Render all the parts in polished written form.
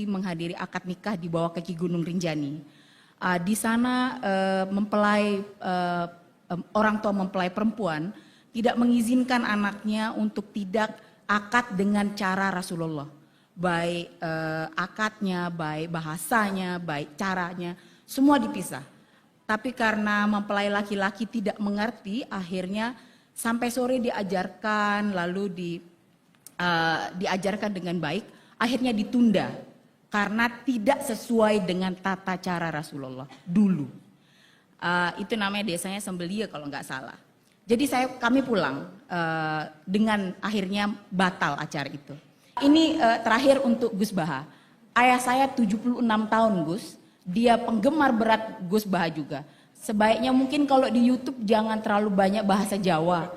menghadiri akad nikah di bawah kaki Gunung Rinjani. Di sana orang tua mempelai perempuan tidak mengizinkan anaknya untuk tidak akad dengan cara Rasulullah. Baik akadnya, baik bahasanya, baik caranya, semua dipisah. Tapi karena mempelai laki-laki tidak mengerti, akhirnya sampai sore diajarkan, lalu diajarkan dengan baik, akhirnya ditunda karena tidak sesuai dengan tata cara Rasulullah dulu. Itu namanya desanya Sembelia kalau nggak salah. Jadi kami pulang dengan akhirnya batal acara itu. Ini terakhir untuk Gus Baha. Ayah saya 76 tahun Gus, dia penggemar berat Gus Baha juga. Sebaiknya mungkin kalau di YouTube jangan terlalu banyak bahasa Jawa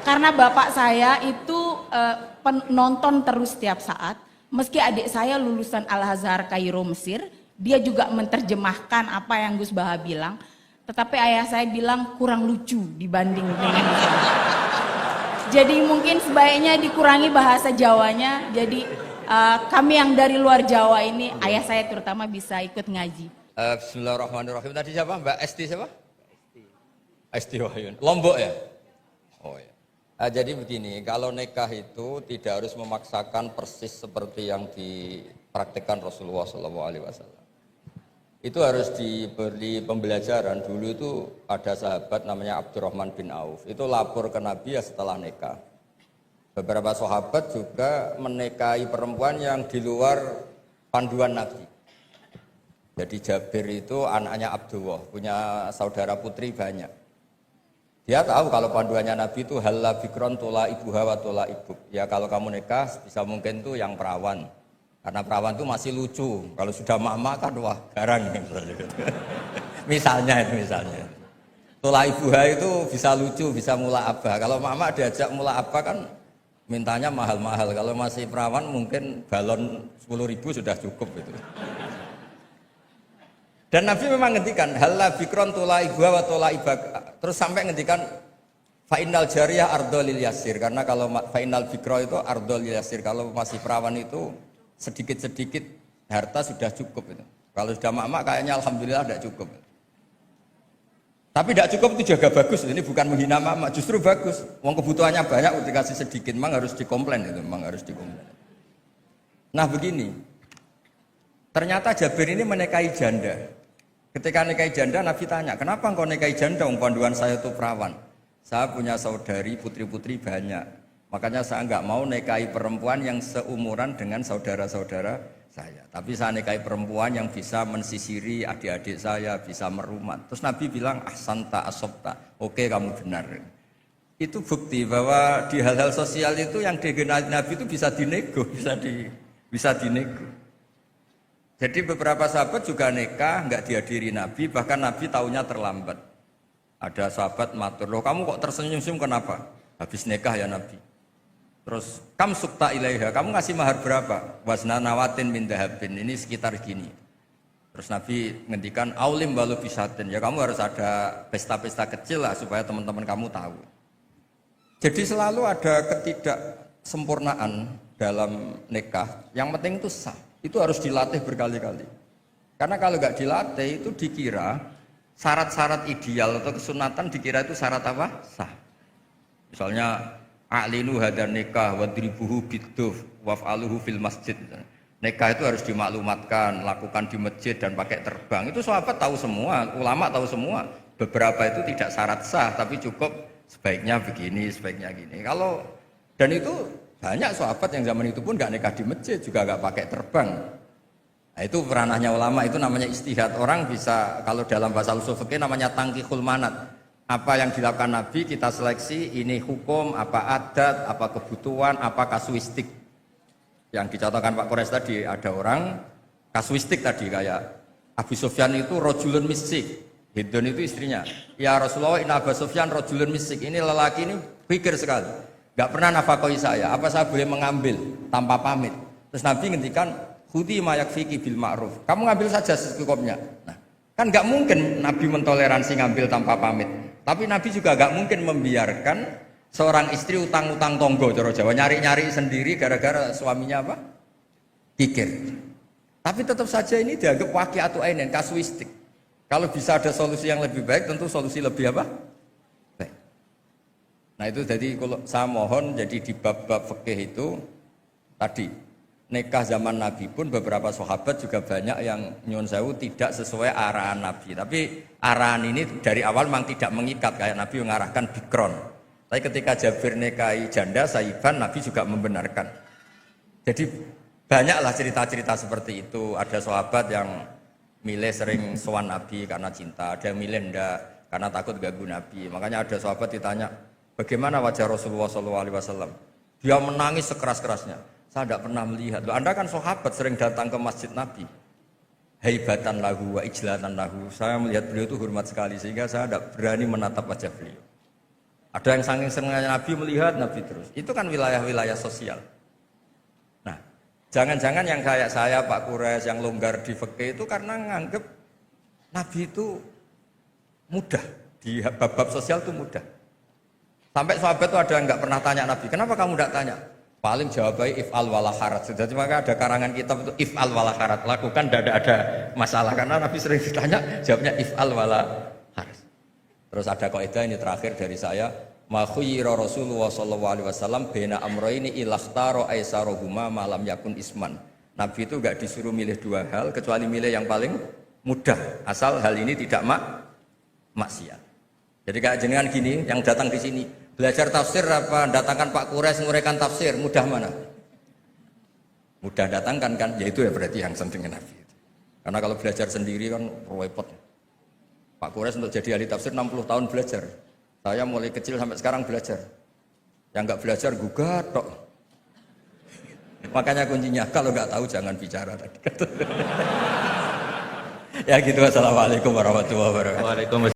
karena bapak saya itu penonton terus setiap saat. Meski adik saya lulusan Al-Azhar Kairo Mesir, dia juga menerjemahkan apa yang Gus Baha bilang. Tetapi ayah saya bilang kurang lucu dibanding dengan saya. Jadi mungkin sebaiknya dikurangi bahasa Jawanya. Jadi kami yang dari luar Jawa ini, ayah saya terutama bisa ikut ngaji. Bismillahirrahmanirrahim. Tadi siapa? Mbak Esti siapa? Esti Wahyun. Lombok ya? Oh ya. Jadi begini, kalau nikah itu tidak harus memaksakan persis seperti yang dipraktikkan Rasulullah SAW. Itu harus diberi pembelajaran. Dulu itu ada sahabat namanya Abdurrahman bin Auf. Itu lapor ke Nabi ya setelah nikah. Beberapa sahabat juga menikahi perempuan yang di luar panduan Nabi. Jadi Jabir itu anaknya Abdullah, punya saudara putri banyak. Dia tahu kalau panduannya Nabi itu halla bikron tula ibuha wa tula ibuk. Ya kalau kamu nikah bisa mungkin tuh yang perawan. Karena perawan itu masih lucu. Kalau sudah mama kan wah garang. misalnya. Tula ibuha itu bisa lucu, bisa mula abah. Kalau mama diajak mula abah kan mintanya mahal-mahal. Kalau masih perawan mungkin balon 10.000 sudah cukup itu. Dan Nabi memang ngendikan halla bikron tula ibuha wa tula ibak. Terus sampai ngendikan fa'innal jariyah ardolil yasir. Karena kalau fa'innal bikro itu ardolil yasir. Kalau masih perawan itu sedikit-sedikit harta sudah cukup itu. Kalau sudah mak-mak kayaknya alhamdulillah tidak cukup. Tapi tidak cukup itu juga bagus. Ini bukan menghina mak-mak, justru bagus. Wong kebutuhannya banyak, dikasih sedikit, memang harus dikomplain itu, memang harus dikomplain. Nah begini, ternyata Jabir ini menikahi janda. Ketika nikahi janda, Nabi tanya, kenapa engkau nikahi janda? Panduan saya itu perawan. Saya punya saudari, putri-putri banyak. Makanya saya nggak mau nikahi perempuan yang seumuran dengan saudara-saudara saya. Tapi saya nikahi perempuan yang bisa mensisiri adik-adik saya, bisa merumat. Terus Nabi bilang, ahsanta asobta. Oke, kamu benar. Itu bukti bahwa di hal-hal sosial itu yang dikenal Nabi itu bisa dinego, bisa dinego. Jadi beberapa sahabat juga nikah, nggak dihadiri Nabi, bahkan Nabi taunya terlambat. Ada sahabat matur, loh kamu kok tersenyum-senyum kenapa? Habis nikah ya Nabi. Terus kam sukta ilaiha, kamu ngasih mahar berapa? Wasna nawatin min dahabin, ini sekitar gini. Terus Nabi ngendikan aulim walu bisatin, ya kamu harus ada pesta-pesta kecil lah supaya teman-teman kamu tahu. Jadi selalu ada ketidaksempurnaan dalam nikah, yang penting itu sah. Itu harus dilatih berkali-kali. Karena kalau nggak dilatih itu dikira syarat-syarat ideal atau kesunatan dikira itu syarat apa? Sah. Misalnya a'linu hadan nikah wadribuhu biduf waf'aluhu fil masjid. Nikah itu harus dimaklumatkan, lakukan di masjid dan pakai terbang. Itu sahabat tahu semua, ulama tahu semua. Beberapa itu tidak syarat sah, tapi cukup sebaiknya begini, sebaiknya gini. Dan itu banyak sahabat yang zaman itu pun nggak nikah di masjid, juga nggak pakai terbang. Nah, itu ranahnya ulama, itu namanya istihad. Orang bisa, kalau dalam bahasa usul fikih namanya tangkihul manat. Apa yang dilakukan Nabi kita seleksi, ini hukum, apa adat, apa kebutuhan, apa kasuistik. Yang dicontohkan Pak Kores tadi, ada orang kasuistik tadi, kayak Abu Sufyan itu rojulun misik, Hindun itu istrinya. Ya Rasulullah, ini Abu Sufyan rojulun misik, ini lelaki ini pikir sekali. Gak pernah nafakoi saya, apa saya boleh mengambil tanpa pamit? Terus Nabi ngendikan, khudi mayak fiki bil ma'ruf. Kamu ngambil saja secukupnya. Nah, kan gak mungkin Nabi mentoleransi ngambil tanpa pamit. Tapi Nabi juga gak mungkin membiarkan seorang istri utang-utang tonggo cara Jawa, nyari-nyari sendiri gara-gara suaminya apa? Kikir. Tapi tetap saja ini dianggap waqi'atu ainin, kasuistik. Kalau bisa ada solusi yang lebih baik, tentu solusi lebih apa? Baik. Nah itu jadi kalau saya mohon, jadi di bab-bab fikih itu tadi nikah zaman Nabi pun beberapa sahabat juga banyak yang nyuwun sewu tidak sesuai arahan Nabi. Tapi arahan ini dari awal memang tidak mengikat, kayak Nabi mengarahkan bikron. Tapi ketika Jabir nikahi janda Saiban, Nabi juga membenarkan. Jadi banyaklah cerita-cerita seperti itu. Ada sahabat yang milih sering sowan Nabi karena cinta, ada yang milih enggak karena takut ganggu Nabi. Makanya ada sahabat ditanya, bagaimana wajah Rasulullah SAW? Dia menangis sekeras-kerasnya. Saya tidak pernah melihat. Loh, Anda kan sahabat sering datang ke masjid Nabi. Haibatan lahu wa ijlatan lahu. Saya melihat beliau itu hormat sekali sehingga saya tidak berani menatap wajah beliau. Ada yang saking senangnya Nabi melihat Nabi terus. Itu kan wilayah-wilayah sosial. Nah, jangan-jangan yang kayak saya Pak Quraisy yang longgar di fikih itu karena nganggep Nabi itu mudah di bab-bab sosial itu mudah. Sampai sahabat itu ada yang nggak pernah tanya Nabi, kenapa kamu tidak tanya? Paling jawabnya if'al wala harat. Jadi maka ada karangan kitab itu if'al wala harat, lakukan tidak ada masalah karena Nabi sering ditanya jawabnya if'al wala harat. Terus ada kaidah ini terakhir dari saya, ma khuyira Rasulullah sallallahu alaihi wasallam baina amrayni ilakhtara aisarohuma ma lam yakun isman. Nabi itu enggak disuruh milih dua hal kecuali milih yang paling mudah asal hal ini tidak maksiat. Jadi kayak jenengan gini yang datang di sini belajar tafsir apa datangkan Pak Quraisy nguraikan tafsir, mudah mana? Mudah datangkan kan, yaitu ya berarti yang sentingnya Nabi. Karena kalau belajar sendiri kan repot. Pak Quraisy untuk jadi ahli tafsir 60 tahun belajar. Saya mulai kecil sampai sekarang belajar. Yang enggak belajar gugat tok. Makanya kuncinya kalau enggak tahu jangan bicara tadi. Ya gitu, wassalamualaikum warahmatullahi wabarakatuh. Waalaikumsalam.